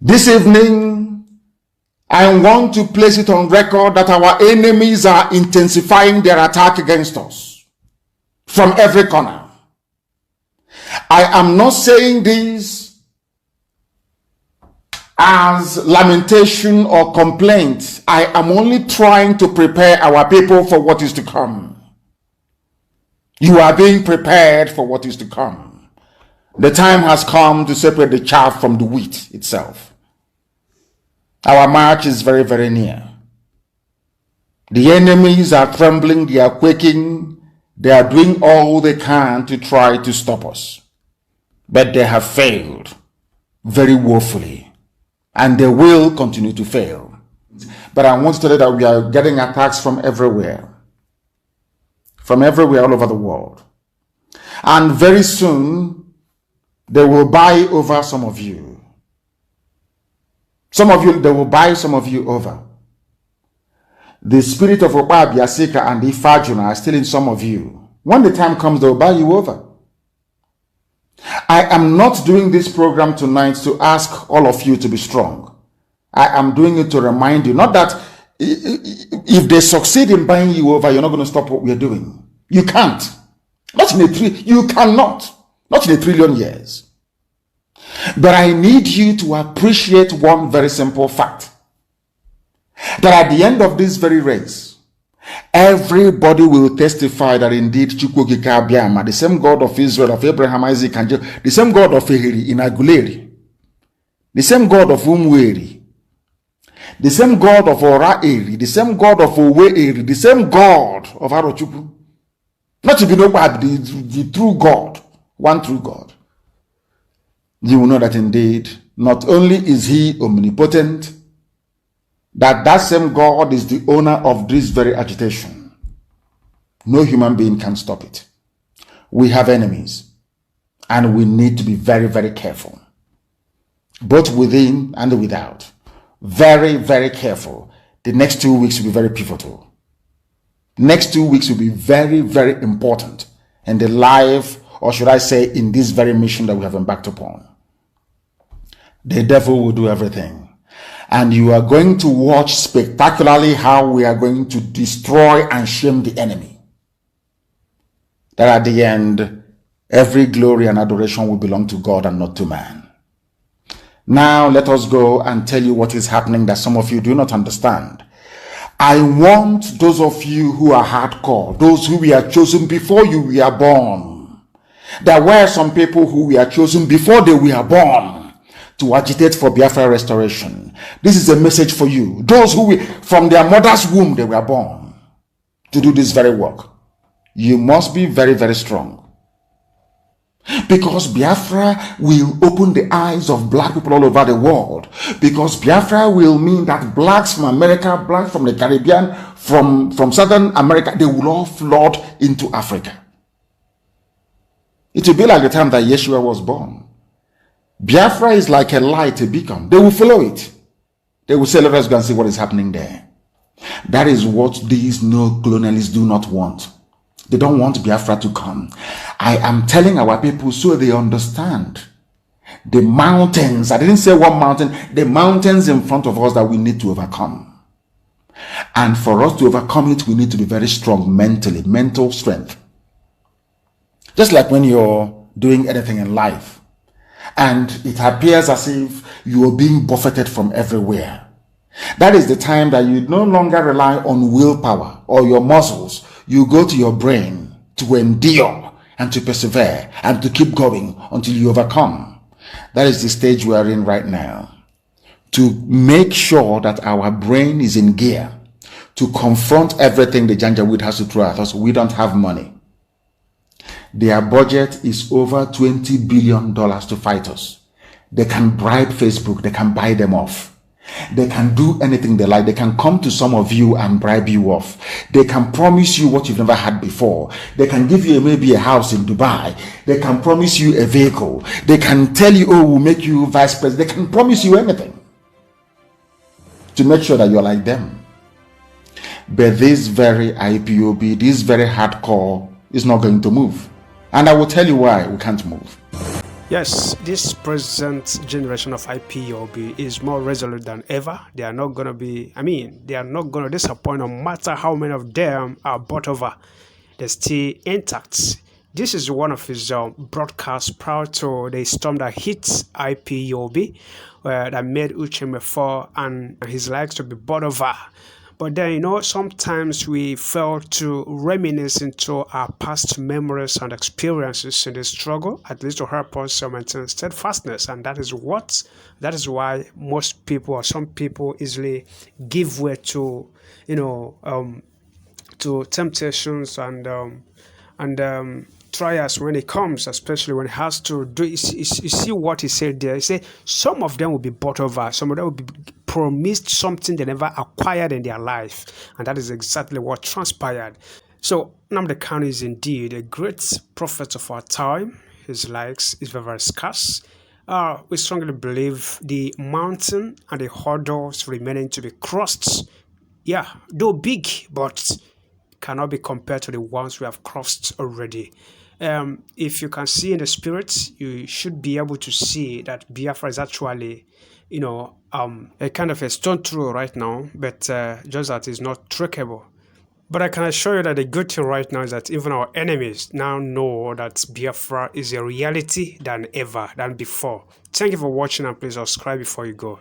This evening, I want to place it on record that our enemies are intensifying their attack against us from every corner. I am not saying this as lamentation or complaint. I am only trying to prepare our people for what is to come. You are being prepared for what is to come. The time has come to separate the chaff from the wheat itself. Our march is very, very near. The enemies are trembling, they are quaking, they are doing all they can to try to stop us. But they have failed very woefully, and they will continue to fail. But I want to tell you that we are getting attacks from everywhere all over the world. And very soon, they will buy over some of you. Some of you, they will buy some of you over. The spirit of Ipob, Yasika, and Ifajuna are still in some of you. When the time comes, they will buy you over. I am not doing this program tonight to ask all of you to be strong. I am doing it to remind you, not that if they succeed in buying you over, you're not going to stop what we are doing. You can't. You cannot. Not in a trillion years. But I need you to appreciate one very simple fact. That at the end of this very race, everybody will testify that indeed Chukwukika Abiyama, the same God of Israel, of Abraham, Isaac, and Jacob, the same God of Ehiri in Aguleri, the same God of Umweri, the same God of Ora-Eri, the same God of Owe-Eri, the same God of Arochukwu. Not to be nobody, the true God, one true God. You will know that indeed, not only is he omnipotent, that same God is the owner of this very agitation. No human being can stop it. We have enemies, and we need to be very, very careful, both within and without. Very, very careful. The next 2 weeks will be very pivotal. Next 2 weeks will be very, very important in the life, or should I say, in this very mission that we have embarked upon. The devil will do everything. And you are going to watch spectacularly how we are going to destroy and shame the enemy. That at the end, every glory and adoration will belong to God and not to man. Now let us go and tell you what is happening that some of you do not understand. I want those of you who are hardcore, those who were chosen before you were born. There were some people who were chosen before they were born to agitate for Biafra restoration. This is a message for you. Those who from their mother's womb they were born to do this very work. You must be very, very strong. Because Biafra will open the eyes of black people all over the world. Because Biafra will mean that blacks from America, blacks from the Caribbean, from Southern America, they will all flood into Africa. It will be like the time that Yeshua was born. Biafra is like a light, a beacon. They will follow it. They will say, let us go and see what is happening there. That is what these neo-colonialists do not want. They don't want Biafra to come. I am telling our people so they understand. The mountains, I didn't say one mountain, the mountains in front of us that we need to overcome. And for us to overcome it, we need to be very strong mentally, mental strength. Just like when you're doing anything in life, and it appears as if you are being buffeted from everywhere. That is the time that you no longer rely on willpower or your muscles. You go to your brain to endure and to persevere and to keep going until you overcome. That is the stage we are in right now. To make sure that our brain is in gear to confront everything the Janjaweed has to throw at us. We don't have money. Their budget is over $20 billion to fight us. They can bribe Facebook. They can buy them off. They can do anything they like. They can come to some of you and bribe you off. They can promise you what you've never had before. They can give you maybe a house in Dubai. They can promise you a vehicle. They can tell you, oh, we'll make you vice president. They can promise you anything to make sure that you're like them. But this very IPOB, this very hardcore is not going to move. And I will tell you why we can't move. Yes, this present generation of IPOB is more resolute than ever. They are not going to they are not going to disappoint no matter how many of them are bought over. They're still intact. This is one of his broadcasts prior to the storm that hit IPOB, that made Ucheme fall and his likes to be bought over. But then, sometimes we fail to reminisce into our past memories and experiences in the struggle, at least to help us maintain steadfastness. And that is why most people or some people easily give way to, to temptations and trials when it comes, especially when it has to do. You see what he said there. He said some of them will be bought over, some of them will be promised something they never acquired in their life, and that is exactly what transpired. So Nnamdi Kanu is indeed a great prophet of our time. His likes is very, very scarce. We strongly believe the mountain and the hurdles remaining to be crossed, yeah, though big, but cannot be compared to the ones we have crossed already. If you can see in the spirit, you should be able to see that Biafra is actually, a kind of a stone throw right now, but just that it's not trackable. But I can assure you that the good thing right now is that even our enemies now know that Biafra is a reality than ever, than before. Thank you for watching, and please subscribe before you go.